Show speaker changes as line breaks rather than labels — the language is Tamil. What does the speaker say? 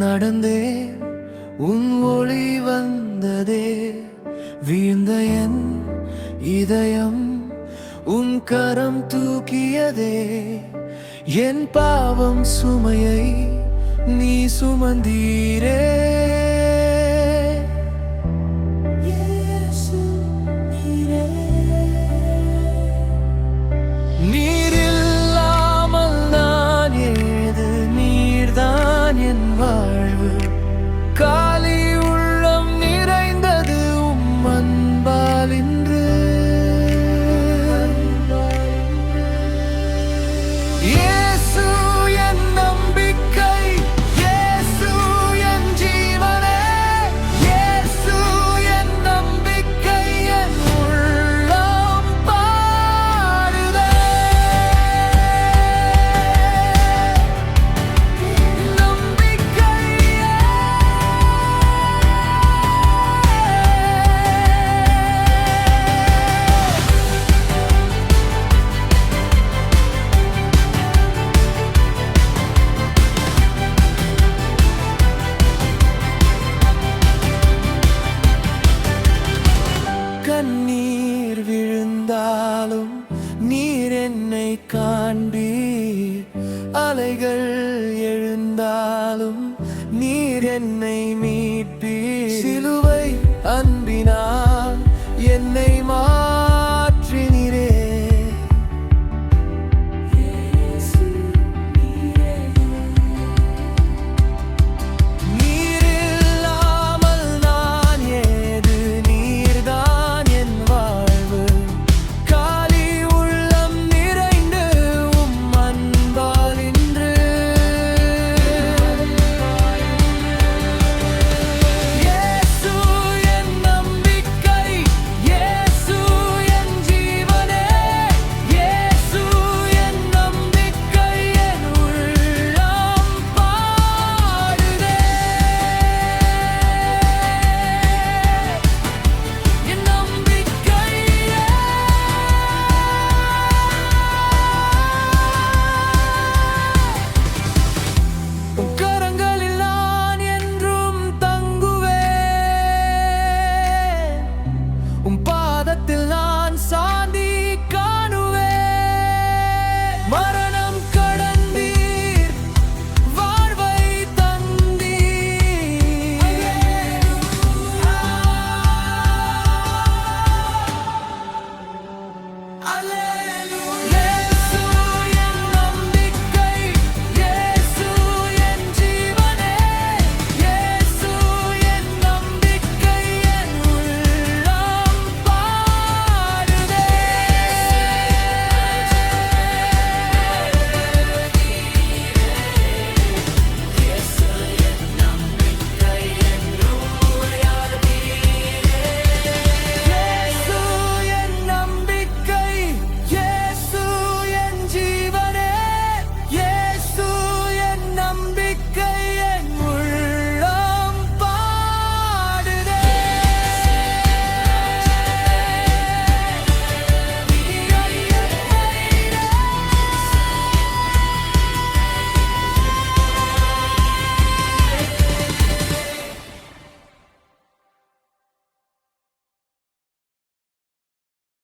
நடந்தே உன் ஒளி வந்ததே, வீழ்ந்த என் இதயம் உன் கரம் தூக்கியதே. என் பாவம் சுமையை நீ சுமந்தீரே. நீரில்லாமல் நான் ஏது, நீர்தான் என் வாழ்வு. காலி உள்ளம் நிறைந்தது உம் அன்பால் இன்று. இயேசு என் நம்பிக்கை, இயேசு என் ஜீவனே, இயேசு என் நம்பிக்கை, என் உள்ளம் பாடுதே. நம்பிக்கையே கண்ணீர் விழுந்தாலும் நீர் என்னை காண்பீர். அலைகள் எழுந்தாலும் நீர் என்னை மீட்பீர்.